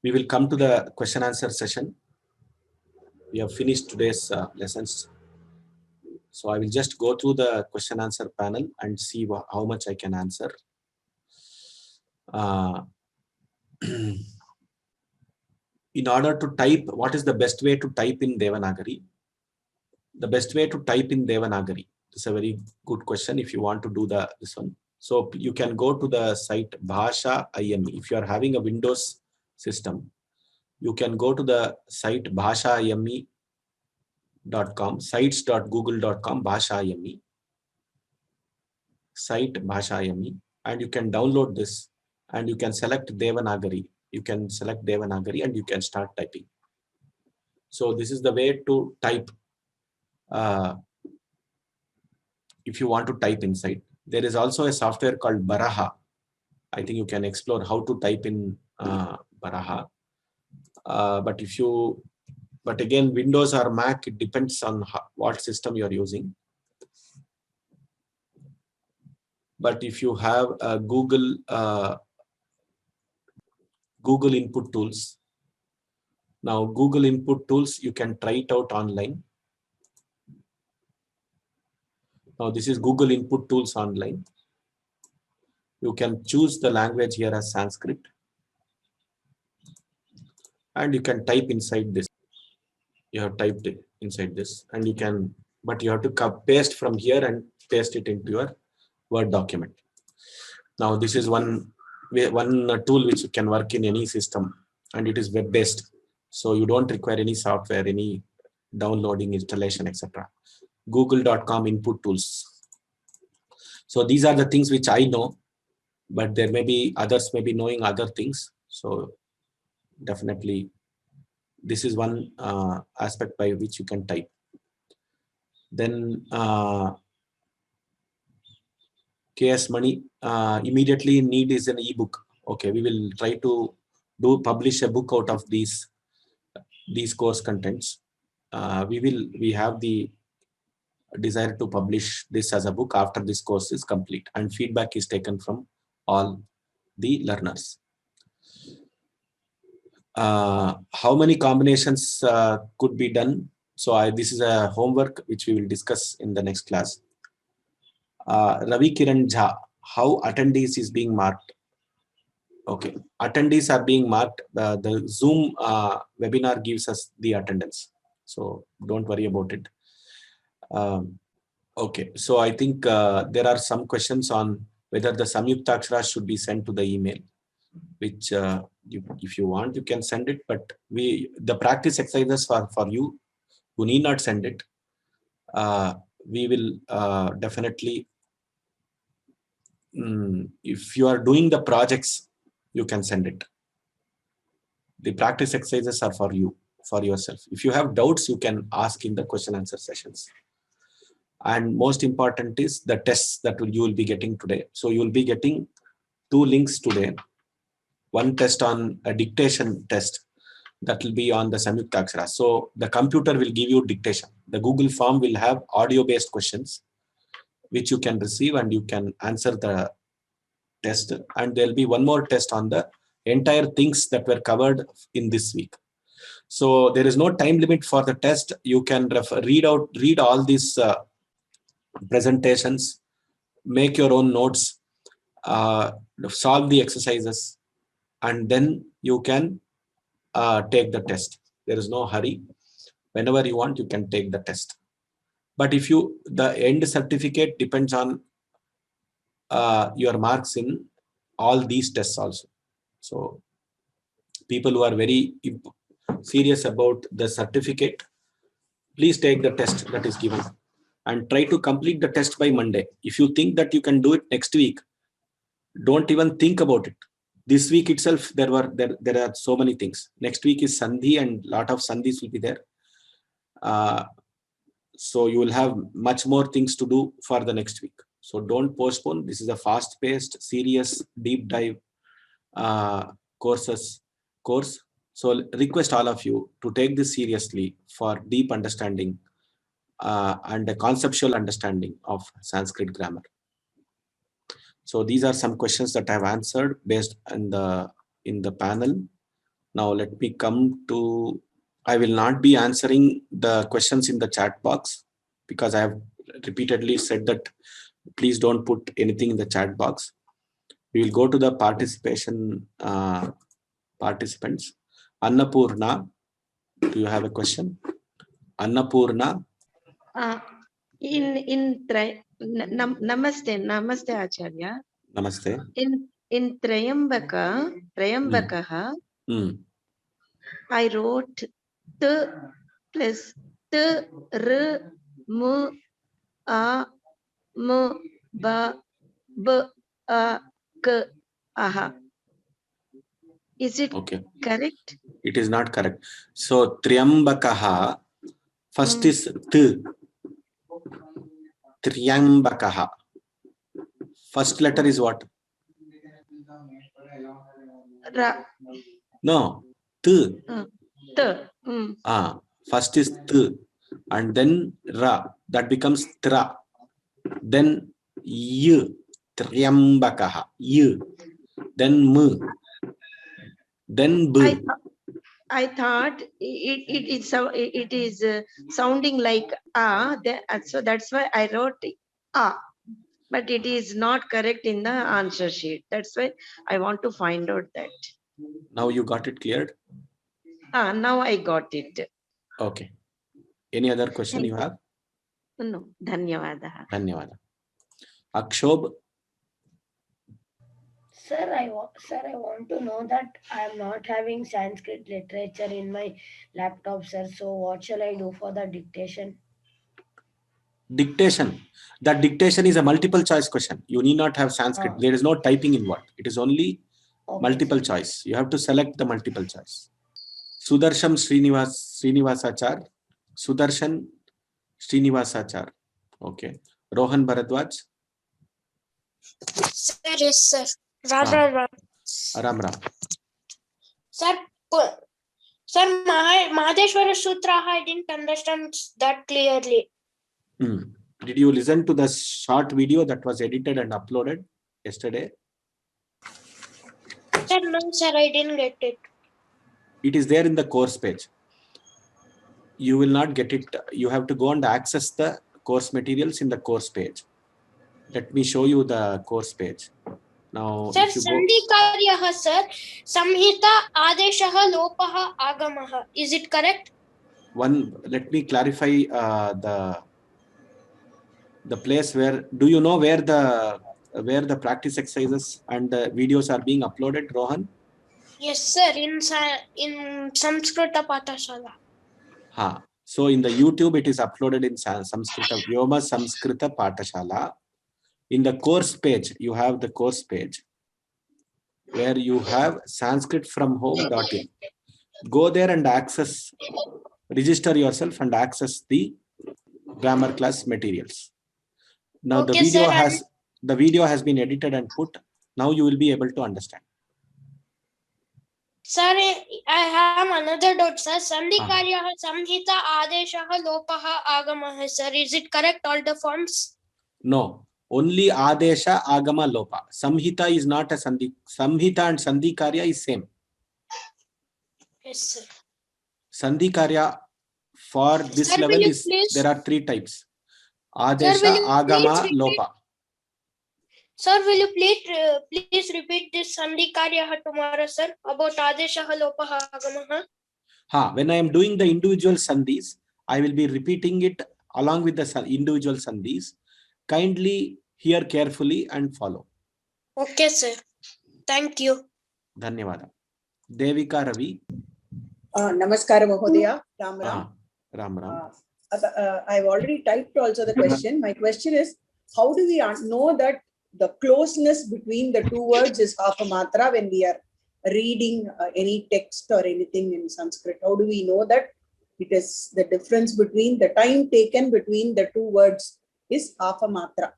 We will come to the question answer session. We have finished today's lessons. So I will just go through the question answer panel and see how much I can answer. In order to type, what is the best way to type in Devanagari? The best way to type in Devanagari is a very good question if you want to do this one. So you can go to the site Bhasha IME. If you are having a Windows system, you can go to the site bhashaime.com, sites.google.com, Bhasha.ime, site Bhasha.ime, and you can download this and you can select Devanagari. You can select Devanagari and you can start typing. So this is the way to type if you want to type inside. There is also a software called Baraha. I think you can explore how to type in Baraha. But again, Windows or Mac, it depends on what system you are using. But if you have Google Input Tools, now Google Input Tools, you can try it out online. Now this is Google Input Tools online. You can choose the language here as Sanskrit, and you can type inside this. You have typed it inside this, and you can, but you have to paste from here and paste it into your Word document. Now this is one tool which can work in any system, and it is web-based, so you don't require any software, any downloading, installation, etc. Google.com Input Tools. So these are the things which I know, but there may be others may be knowing other things. So definitely this is one aspect by which you can type. Then KS Money, immediately need is an ebook. Okay, we will try to publish a book out of these course contents. We have the desire to publish this as a book after this course is complete, and feedback is taken from all the learners. How many combinations could be done? So this is a homework which we will discuss in the next class. Ravi Kiran Jha, how attendees is being marked? Okay, attendees are being marked. The Zoom webinar gives us the attendance, so don't worry about it. Okay, so I think there are some questions on whether the Samyuktakshara should be sent to the email, which if you want, you can send it, but the practice exercises for you who need not send it, we will definitely, if you are doing the projects, you can send it. The practice exercises are for you, for yourself. If you have doubts, you can ask in the question answer sessions. And most important is the tests that you will be getting today. So you will be getting 2 links today. One test on a dictation test that will be on the Samyuktakshara. So the computer will give you dictation. The Google form will have audio-based questions which you can receive and you can answer the test. And there will be one more test on the entire things that were covered in this week. So there is no time limit for the test. You can read all these presentations, make your own notes, solve the exercises, and then you can take the test. There is no hurry. Whenever you want, you can take the test. But if the end certificate depends on your marks in all these tests also. So people who are very serious about the certificate, please take the test that is given and try to complete the test by Monday. If you think that you can do it next week, don't even think about it. This week itself, there are so many things. Next week is Sandhi, and lot of Sandhis will be there. So you will have much more things to do for the next week. So don't postpone. This is a fast-paced, serious, deep dive course. So request all of you to take this seriously for deep understanding and a conceptual understanding of Sanskrit grammar. So these are some questions that I have answered based on in the panel. Now let me come to, I will not be answering the questions in the chat box because I have repeatedly said that please don't put anything in the chat box. We will go to the participation participants. Annapurna, do you have a question? Annapurna. Namaste Acharya. Namaste. In Trayambakaha, I wrote T plus T R M A M Ba B A K Aha. Is it correct? It is not correct. So Triambakaha, first is T. Triambakaha. First letter is what? Ra. No, T. T. First is T and then Ra. That becomes Tra. Then Y. Triambakaha. Y. Then M. Then B. I thought it is sounding like A, so that's why I wrote A. But it is not correct in the answer sheet. That's why I want to find out that. Now you got it cleared? Now I got it. Okay. Any other question you have? No. Dhanyavada. Dhanyavada. Akshob. Sir, I want to know that I am not having Sanskrit literature in my laptop, sir. So what shall I do for the dictation? Dictation. That dictation is a multiple choice question. You need not have Sanskrit. There is no typing involved. It is only multiple choice. You have to select the multiple choice. Sudarshan Srinivasachar. Sudarshan Srinivasachar. Okay. Rohan Bharadwaj. Sir, yes, sir. Ram. Ram. Sir, Mahadeshwara Sutra, I didn't understand that clearly. Did you listen to the short video that was edited and uploaded yesterday? Sir, no, sir, I didn't get it. It is there in the course page. You will not get it. You have to go and access the course materials in the course page. Let me show you the course page. Now, sir, Sandhi Karyaha, sir, Samhita Adeshaha Lopaha Agamaha. Is it correct? Let me clarify the place where, do you know where the practice exercises and the videos are being uploaded, Rohan? Yes, sir, in Samskrita Pathashala. So in the YouTube, it is uploaded in Samskrita, Vyoma Samskrita Pathashala. In the course page, you have the course page where you have sanskritfromhome.in. Go there and access, register yourself and access the grammar class materials. Now the video has been edited and put. Now you will be able to understand. Sir, I have another doubt, sir. Sandhi Karyaha Samhita Adeshaha Lopaha Agamaha, sir. Is it correct, all the forms? No. Only Adesha, Agama, Lopa. Samhita is not a Sandhi. Samhita and Sandhi Karya is same. Yes, sir. Sandhi Karya for this sir, level is, there are 3 types. Adesha, sir, Agama, Lopa. Sir, will you please repeat this Sandhi Karyaha tomorrow, sir, about Adeshaha Lopaha Agamaha? When I am doing the individual Sandhis, I will be repeating it along with the individual Sandhis. Kindly hear carefully and follow. Okay, sir. Thank you. Dhanyavada. Devika Ravi. Namaskara Mahodaya. Ram Ram. Ram Ram. I've already typed also the question. My question is, how do we know that the closeness between the two words is half a matra when we are reading any text or anything in Sanskrit? How do we know that it is the difference between the time taken between the two words is half a matra?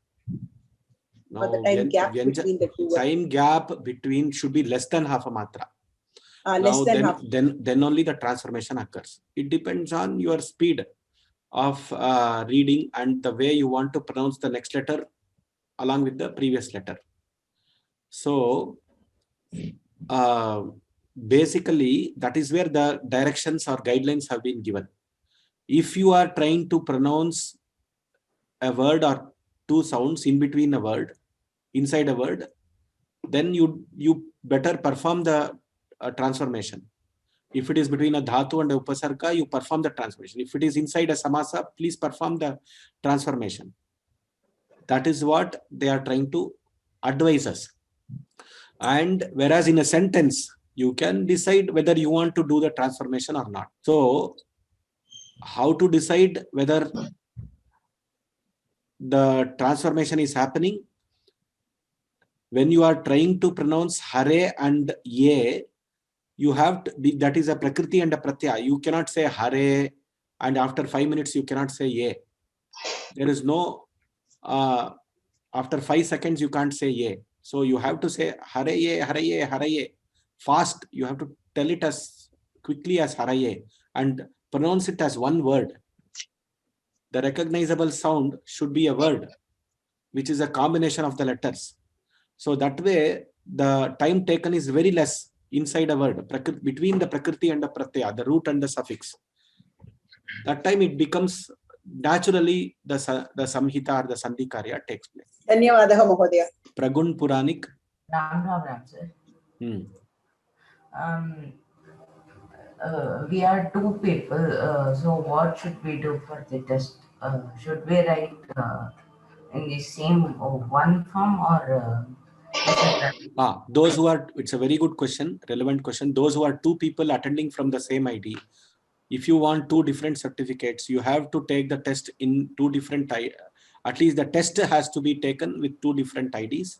No, or the time gap between the two words? Time gap between should be less than half a matra. Half. Then only the transformation occurs. It depends on your speed of reading and the way you want to pronounce the next letter along with the previous letter. So basically that is where the directions or guidelines have been given. If you are trying to pronounce a word or two sounds in between a word, inside a word, then you better perform the transformation. If it is between a dhatu and a upasarga, you perform the transformation. If it is inside a samasa, please perform the transformation. That is what they are trying to advise us. And whereas in a sentence, you can decide whether you want to do the transformation or not. So how to decide whether the transformation is happening? When you are trying to pronounce hare and ye, you have to, that is a prakriti and a pratyaya. You cannot say hare and after 5 minutes you cannot say ye. There is no, after 5 seconds you can't say ye. So you have to say hare ye, hare ye, hare ye. Fast, you have to tell it as quickly as hare ye and pronounce it as one word. The recognizable sound should be a word, which is a combination of the letters. So that way, the time taken is very less inside a word, between the prakriti and the pratyaya, the root and the suffix. That time it becomes naturally the samhita or the sandhi karya takes place. Dhanyavadaha Mahodaya. Pragun Puranik. Ram, sir. We are two people, so what should we do for the test? Should we write in the same one form or those who are, it's a very good question, relevant question. Those who are two people attending from the same ID, if you want two different certificates, you have to take the test in two different, at least the test has to be taken with two different IDs.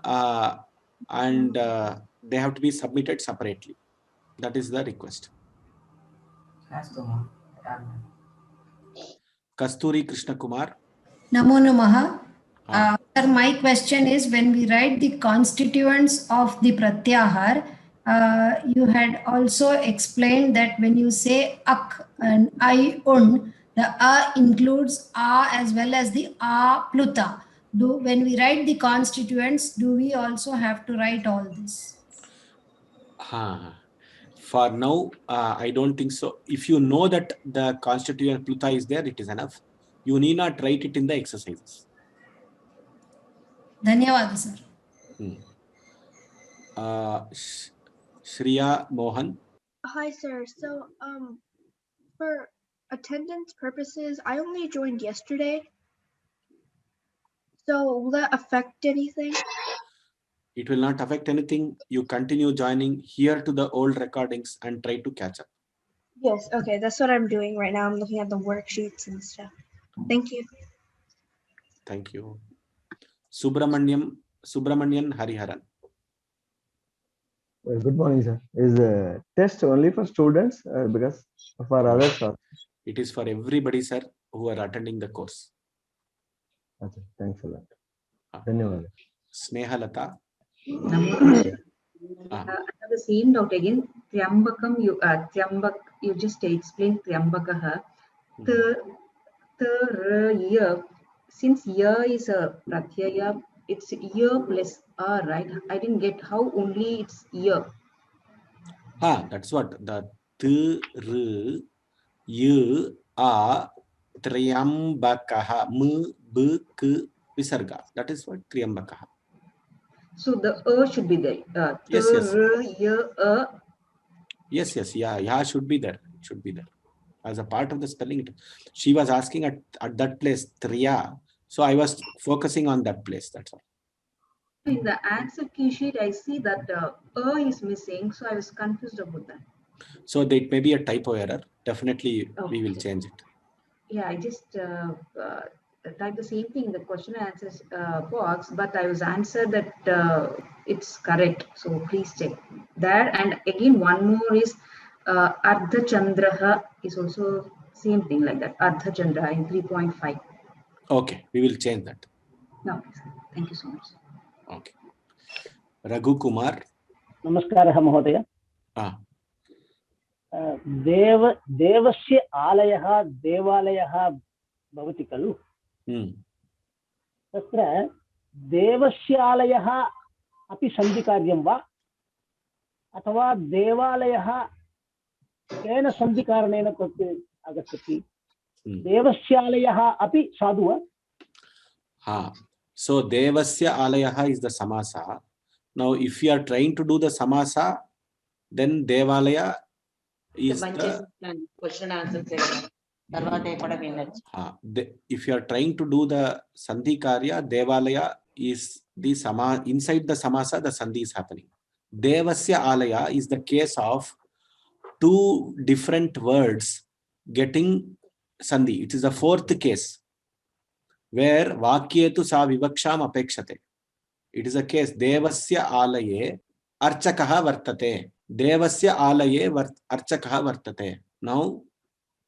And they have to be submitted separately. That is the request. Kasturi Krishna Kumar. Namo Namaha. Sir, my question is, when we write the constituents of the pratyahar, you had also explained that when you say ak and I un, the a includes a as well as the a pluta. When we write the constituents, do we also have to write all this? For now, I don't think so. If you know that the constituent pluta is there, it is enough. You need not write it in the exercises. Dhanyawad, sir. Shriya Mohan. Hi, sir. So, for attendance purposes, I only joined yesterday. So, will that affect anything? It will not affect anything. You continue joining here to the old recordings and try to catch up. Yes, okay, that's what I'm doing right now. I'm looking at the worksheets and stuff. Thank you. Thank you. Subramanian Hariharan. Good morning, sir. Is the test only for students because for others? It is for everybody, sir, who are attending the course. Okay, thanks a lot. Dhanyawad. Snehalata. I have the same doubt again. Triambakam, you just explained Triambakaha. The year, since year is a pratyaya, it's year plus a, right? I didn't get how only it's year. That's what the yu a triambakaha visarga. That is what triambakaha. So the should be there. Yes. Yes. Yeah. Should be there. It should be there as a part of the spelling. She was asking at that place triya, so I was focusing on that place. That's all. In the answer key sheet, I see that is missing, so I was confused about that. So it may be a typo error. Definitely, we will change it. Yeah, I just typed the same thing in the question and answers box, but I was answered that it's correct. So please check there. And again, one more is Ardha Chandraha is also same thing like that. Ardha Chandra in 3.5. Okay, we will change that. No, thank you so much. Okay. Raghu Kumar. Namaskaraha Mahodaya. देवस्य आलयः देवालयः भवति खलु तत्र देवस्य आलयः अपि सन्धिकार्यं वा अथवा देवालयः केन सन्धिकारणेन तत् आगच्छति? देवस्यालयः अपि साधु वा? Ha. So Devasya Alayaha is the samasa. Now, if you are trying to do the samasa, then Devalaya is the question answer. if you are trying to do the Sandhi Karya, Devalaya is the sama inside the samasa, the Sandhi is happening. Devasya Alaya is the case of two different words getting Sandhi. It is the fourth case where Vakyetu sa vivaksham apekshate. It is a case Devasya Alaye Archakaha Vartate. Devasya Alaye Archakaha Vartate. Now,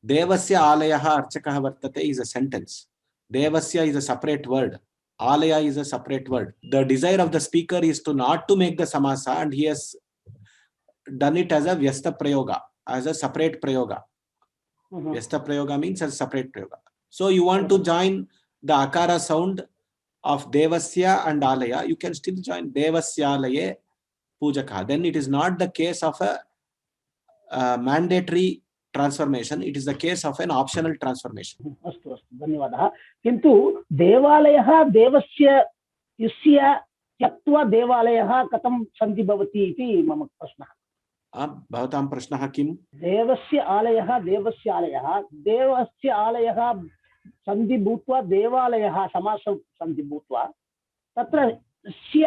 Devasya Alayaha Archakaha Vartate is a sentence. Devasya is a separate word. Alaya is a separate word. The desire of the speaker is to not to make the samasa, and he has done it as a Vyasta Prayoga, as a separate Prayoga. Vyasta Prayoga means as a separate Prayoga. So you want to join the Akara sound of Devasya and Alaya, you can still join Devasyalaye Pujaka. Then it is not the case of a mandatory transformation. It is the case of an optional transformation. अस्तु अस्तु धन्यवादः. किन्तु देवालयः देवस्य यस्य त्यक्त्वा देवालयः कथं सन्धि भवति इति मम प्रश्नः. भवतां प्रश्नः किम्? देवस्य आलयः देवस्य आलयः सन्धि भूत्वा देवालयः समास सन्धि भूत्वा तत्र स्य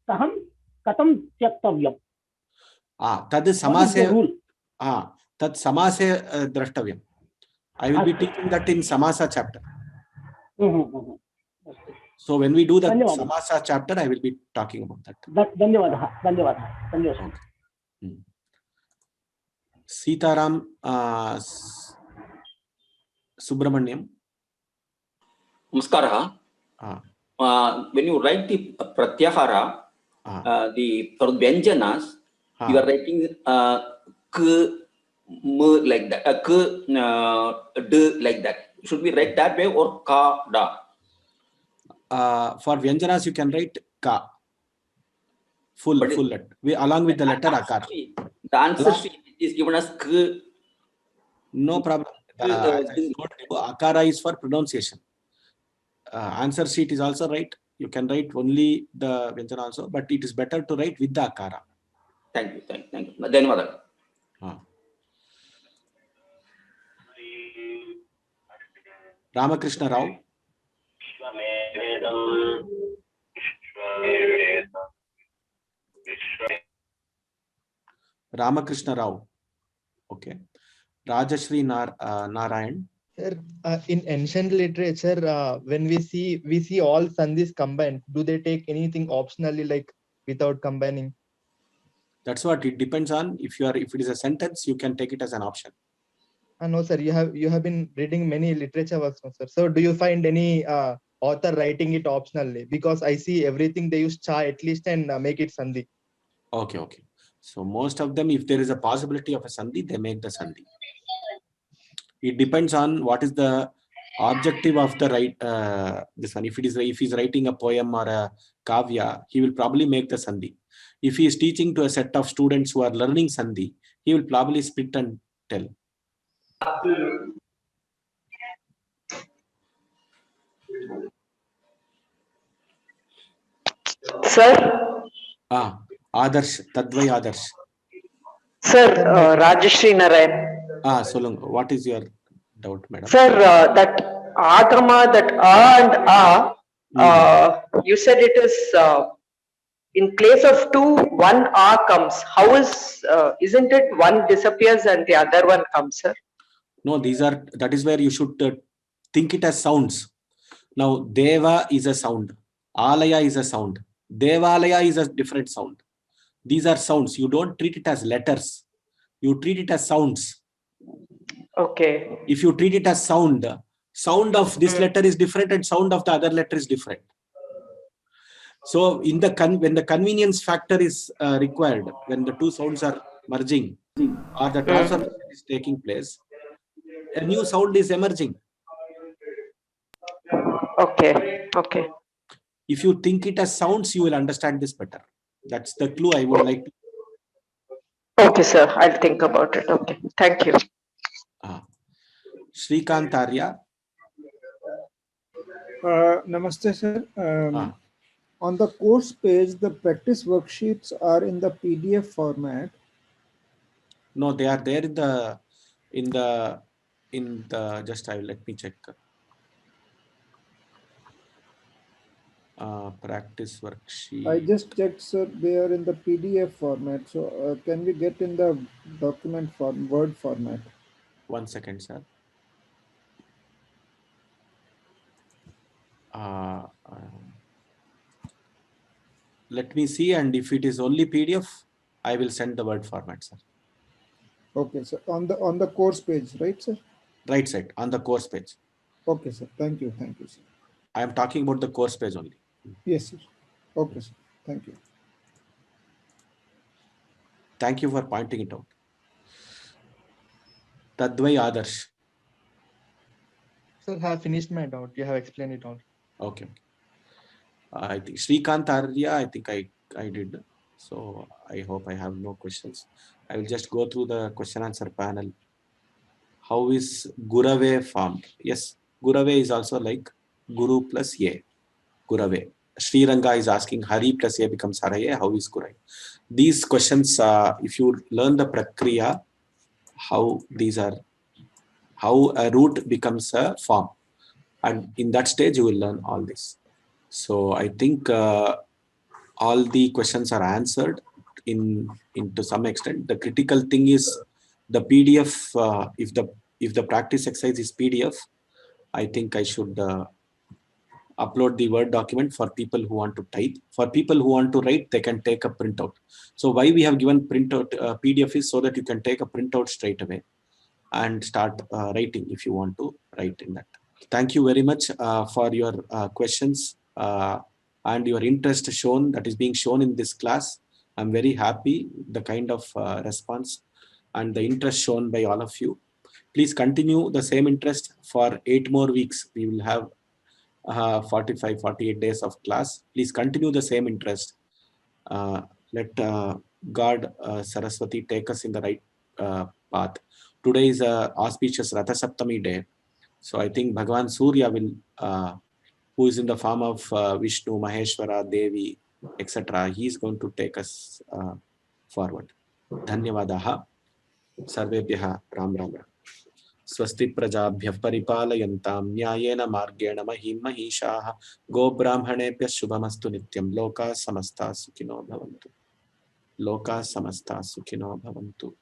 कथं त्यक्तव्यम्? तद् समासे तत् समासे द्रष्टव्यम्. I will be teaching that in Samasa chapter. So when we do the Samasa chapter, I will be talking about that. धन्यवादः. Sitaram Subramaniam. Namaskara. When you write the pratyahara, the vyanjanas, you are writing k, m like that, k, d like that. Should we write that way or ka, da? For vyanjanas, you can write ka. Full letter. Along with the letter akara. The answer sheet is given as k. No problem. Akara is for pronunciation. Answer sheet is also right. You can write only the Vyanjana also, but it is better to write with the Akara. Thank you. Then mother. Ramakrishna Rao. Ramakrishna Rao. Okay. Rajashri Narayan. Sir, in ancient literature, when we see all sandhis combined, do they take anything optionally, like without combining? That's what it depends on. If it is a sentence, you can take it as an option. No, sir. You have been reading many literature works, no, sir. So do you find any author writing it optionally? Because I see everything they use cha at least and make it sandhi. Okay. So most of them, if there is a possibility of a sandhi, they make the sandhi. It depends on what is the objective of the this one. If he's writing a poem or a kavya, he will probably make the sandhi. If he is teaching to a set of students who are learning sandhi, he will probably split and tell. Sir? Adarsh, Tadvai Adarsh. Sir, Rajashri Narayan. Solunga. What is your doubt, madam? Sir, that agama, that a and a, you said it is in place of two, one a comes. How isn't it one disappears and the other one comes, sir? No, that is where you should think it as sounds. Now, Deva is a sound. Alaya is a sound. Devalaya is a different sound. These are sounds. You don't treat it as letters. You treat it as sounds. Okay. If you treat it as sound of this letter is different and sound of the other letter is different. So when the convenience factor is required, when the two sounds are merging or the transformation is taking place, a new sound is emerging. Okay. If you think it as sounds, you will understand this better. That's the clue I would like to. Okay, sir. I'll think about it. Okay. Thank you. Shrikant Arya. Namaste, sir. On the course page, the practice worksheets are in the PDF format. No, they are there in the just let me check. Practice worksheet. I just checked, sir. They are in the PDF format. So can we get in the document form, Word format? 1 second, sir. Let me see, and if it is only PDF, I will send the Word format, sir. Okay, sir. On the course page, right, sir? Right side, on the course page. Okay, sir. Thank you. Thank you, sir. I am talking about the course page only. Yes, sir. Okay, sir. Thank you. Thank you for pointing it out. Tadvai Adarsh. Sir, I have finished my doubt. You have explained it all. Okay. I think Shrikant Arya, I think I did. So I hope I have no questions. I will just go through the question answer panel. How is Gurave formed? Yes, Gurave is also like Guru plus A. Gurave. Sri Ranga is asking Hari plus A becomes Haraye. How is Gurave? These questions, if you learn the Prakriya, how a root becomes a form. And in that stage, you will learn all this. So I think all the questions are answered to some extent. The critical thing is the PDF. If the practice exercise is PDF, I think I should upload the Word document for people who want to type. For people who want to write, they can take a printout. So why we have given printout PDF is so that you can take a printout straight away and start writing if you want to write in that. Thank you very much for your questions and your interest shown that is being shown in this class. I'm very happy the kind of response and the interest shown by all of you. Please continue the same interest for 8 more weeks. We will have 48 days of class. Please continue the same interest. Let God Saraswati take us in the right path. Today is auspicious Ratha Saptami day. So I think Bhagavan Surya will, who is in the form of Vishnu, Maheshwara, Devi, etc., he is going to take us forward. Dhanyavadaha. Sarvebhyaha Ram Ram. Swasti Prajabhyah Paripalayantam Nyayena Margena Mahim Mahishaha Go Brahmanebhyah Shubhamastu Nityam Loka Samasta Sukhino Bhavantu. Loka Samasta Sukhino Bhavantu.